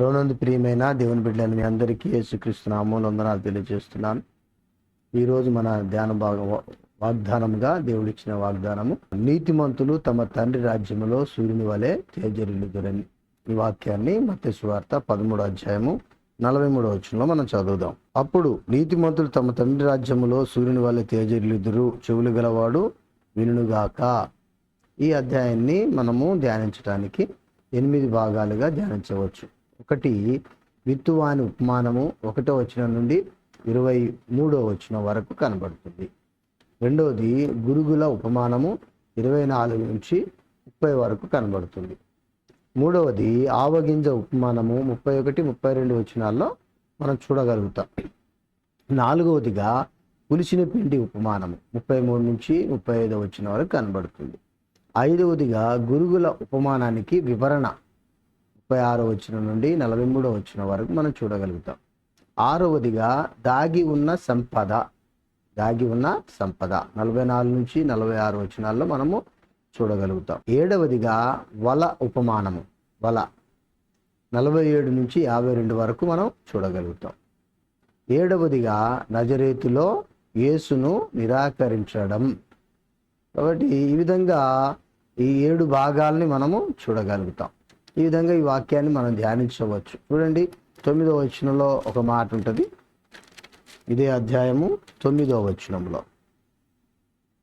ప్రభునందు ప్రియమైన దేవుని బిడ్డలని మీ అందరికీ యేసుక్రీస్తు నామములో వందనాలు తెలియజేస్తున్నాను. ఈరోజు మన ధ్యాన వాగ్దానముగా దేవుడిచ్చిన వాగ్దానము, నీతిమంతులు తమ తండ్రి రాజ్యములో సూర్యుని వలె తేజరిల్లుదురని. ఈ వాక్యాన్ని మత్తయి సువార్త 13వ అధ్యాయము 43వ వచనంలో మనం చదువుదాం. అప్పుడు నీతిమంతులు తమ తండ్రి రాజ్యములో సూర్యుని వలె తేజరిల్లుదురు, చెవులు గలవాడు వినుగాక. ఈ అధ్యాయాన్ని మనము ధ్యానించడానికి 8 భాగాలుగా ధ్యానించవచ్చు. ఒకటి, విత్తువాని ఉపమానము 1వ వచనం నుండి 23వ వచనం వరకు కనబడుతుంది. రెండవది, గురుగుల ఉపమానము 24 నుంచి 30 వరకు కనబడుతుంది. మూడవది, ఆవగింజ ఉపమానము 31, 32 వచనాల్లో మనం చూడగలుగుతాం. నాలుగవదిగా, పులిసిన పిండి ఉపమానము 33 నుంచి 35 వచనం వరకు కనబడుతుంది. ఐదవదిగా, గురుగుల ఉపమానానికి వివరణ 36వ వచనం నుండి 43వ వచనం వరకు మనం చూడగలుగుతాం. ఆరవదిగా, దాగి ఉన్న సంపద 44 నుంచి 46 వచనాల్లో మనము చూడగలుగుతాం. ఏడవదిగా, వల ఉపమానము 47 నుంచి 52 వరకు మనం చూడగలుగుతాం. ఏడవదిగా, నజరేతులో యేసును నిరాకరించడం. కాబట్టి ఈ విధంగా ఈ 7 భాగాలని మనము చూడగలుగుతాం. ఈ విధంగా ఈ వాక్యాన్ని మనం ధ్యానించవచ్చు. చూడండి, 9వ వచనంలో ఒక మాట ఉంటుంది. ఇదే అధ్యాయము 9వ వచనంలో,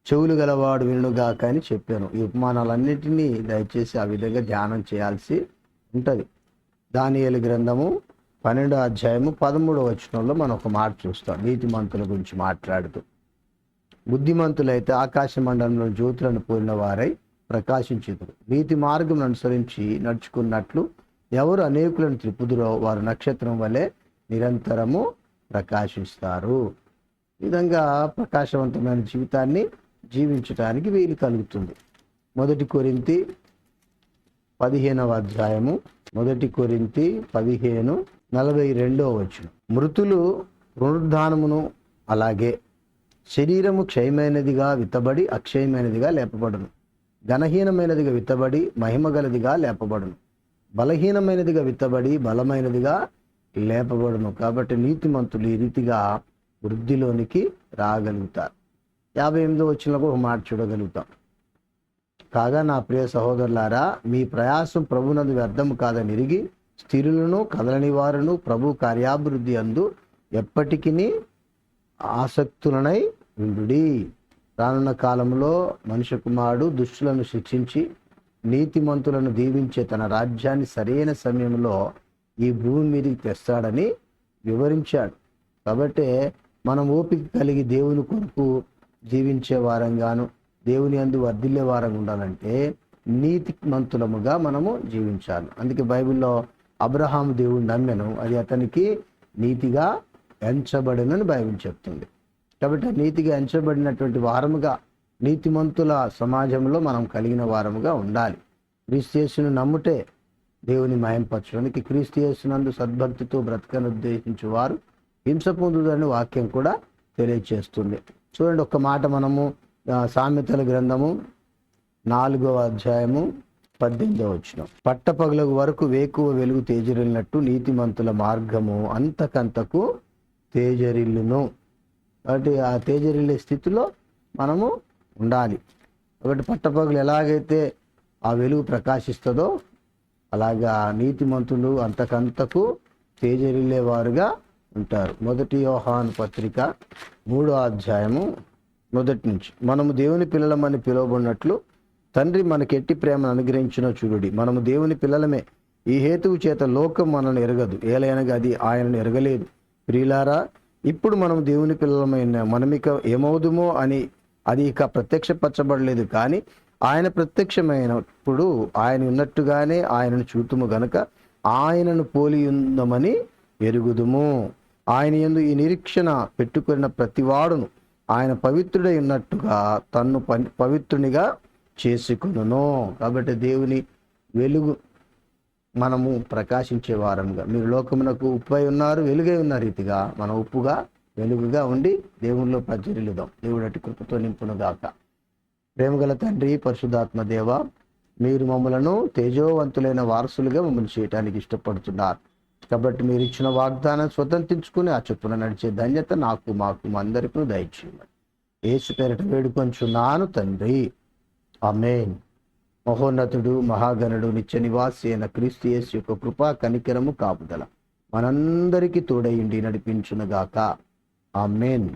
చెవులు గలవాడు వినుగాక అని చెప్పాను. ఈ ఉపమానాలన్నిటినీ దయచేసి ఆ విధంగా ధ్యానం చేయాల్సి ఉంటుంది. దానియేలు గ్రంథము 12వ అధ్యాయము 13వ వచనంలో మనం ఒక మాట చూస్తాం. నీతిమంతుల గురించి మాట్లాడుతూ, బుద్ధిమంతులైతే ఆకాశ మండలంలో జ్యోతులను పోలిన వారై ప్రకాశించుదురు. నీతి మార్గం అనుసరించి నడుచుకున్నట్లు ఎవరు అనేకులను త్రిపుదురో వారు నక్షత్రం వలె నిరంతరము ప్రకాశిస్తారు. ఈ విధంగా ప్రకాశవంతమైన జీవితాన్ని జీవించడానికి వీలు కలుగుతుంది. 1 కొరింథీ 15వ అధ్యాయము 1 కొరింథీ 15:42 వచనం, మృతులు పునరుద్ధానమును అలాగే శరీరము క్షయమైనదిగా విత్తబడి అక్షయమైనదిగా లేపబడును, ఘనహీనమైనదిగా విత్తబడి మహిమగలదిగా లేపబడును, బలహీనమైనదిగా విత్తబడి బలమైనదిగా లేపబడును. కాబట్టి నీతిమంతులు ఈ రీతిగా వృద్ధిలోనికి రాగలుగుతారు. 58వ వచనంలో ఒక మాట చూడగలుగుతాం. కాగా నా ప్రియ సహోదరులారా, మీ ప్రయాసం ప్రభునందు వ్యర్థము కాదని ఎరిగి స్థిరులను కదలని వారును ప్రభు కార్యాభివృద్ధి అందు ఎప్పటికీ ఆసక్తులనై ఉండుడి. రానున్న కాలంలో మనుష్య కుమారుడు దుష్టులను శిక్షించి నీతిమంతులను దీవించే తన రాజ్యాన్ని సరైన సమయంలో ఈ భూమి మీదకి తెస్తాడని వివరించాడు. కాబట్టి మనం ఓపిక కలిగి దేవుని కొరకు జీవించే వారంగాను దేవుని యందు వర్ధిల్లే వారంగా ఉండాలంటే నీతిమంతులముగా మనము జీవించాలి. అందుకే బైబిల్లో అబ్రహాము దేవుని నమ్మెను, అది అతనికి నీతిగా ఎంచబడినని బైబిల్ చెప్తుంది. కాబట్టి నీతిగా ఎంచబడినటువంటి వారముగా నీతిమంతుల సమాజంలో మనం కలిగిన వారముగా ఉండాలి. క్రీస్తు యేసును నమ్ముటే దేవుని మహింపరచడానికి, క్రీస్తు యేసునందు సద్భక్తితో బ్రతకను ఉద్దేశించు వారు హింస పొందుదని వాక్యం కూడా తెలియచేస్తుంది. చూడండి, ఒక్క మాట మనము సామెతల గ్రంథము 4వ అధ్యాయము 18వ వచనం, పట్టపగలకు వరకు వేకువ వెలుగు తేజరిల్లినట్టు నీతిమంతుల మార్గము అంతకంతకు తేజరిల్లును. కాబట్టి ఆ తేజరిల్లే స్థితిలో మనము ఉండాలి. కాబట్టి పట్టపగలు ఎలాగైతే ఆ వెలుగు ప్రకాశిస్తుందో అలాగా నీతిమంతులు అంతకంతకు తేజరిల్లేవారుగా ఉంటారు. 1 యోహాను పత్రిక 3వ అధ్యాయము 1 నుంచి, మనము దేవుని పిల్లలమని పిలువబడినట్లు తండ్రి మనకి ఎట్టి ప్రేమను అనుగ్రహించినో చూడుడి. మనము దేవుని పిల్లలమే, ఈ హేతువు చేత లోకం మనల్ని ఎరగదు, ఏలైనగా అది ఆయనను ఎరగలేదు. ప్రియులారా, ఇప్పుడు మనం దేవుని పిల్లలమైన మనమిక ఏమవుదుమో అని అది ఇక ప్రత్యక్షపరచబడలేదు, కానీ ఆయన ప్రత్యక్షమైనప్పుడు ఆయన ఉన్నట్టుగానే ఆయనను చూతుము గనుక ఆయనను పోలి ఉందమని ఎరుగుదుము. ఆయన యందు ఈ నిరీక్షణ పెట్టుకున్న ప్రతివాడును ఆయన పవిత్రుడై ఉన్నట్టుగా తన్ను పవిత్రునిగా చేసుకును. కాబట్టి దేవుని వెలుగు మనము ప్రకాశించే వారంగా, మీరు లోకమునకు ఉప్పై ఉన్నారు, వెలుగై ఉన్న రీతిగా మన ఉప్పుగా వెలుగుగా ఉండి దేవునిలో ప్రజ్వరిల్లుదాం. దేవుడు అటు కృపతో నింపునుగాక. ప్రేమగల తండ్రి, పరిశుద్ధాత్మ దేవ, మీరు మమ్మలను తేజోవంతులైన వారసులుగా మమ్మల్ని చేయటానికి ఇష్టపడుతున్నారు. కాబట్టి మీరు ఇచ్చిన వాగ్దానం స్వతంత్రించుకుని ఆ చొప్పున నడిచే ధన్యత నాకు మాకు అందరికీ దయచేయమని యేసు పేరిట వేడుకొంచున్నాను తండ్రి, ఆమేన్. మహోన్నతుడు మహాగణుడు నిత్య నివాసి అయిన క్రీస్తు యేసు యొక్క కృపా కనికరము కాపుదల మనందరికీ తోడయుండి నడిపించునుగాక. ఆమేన్.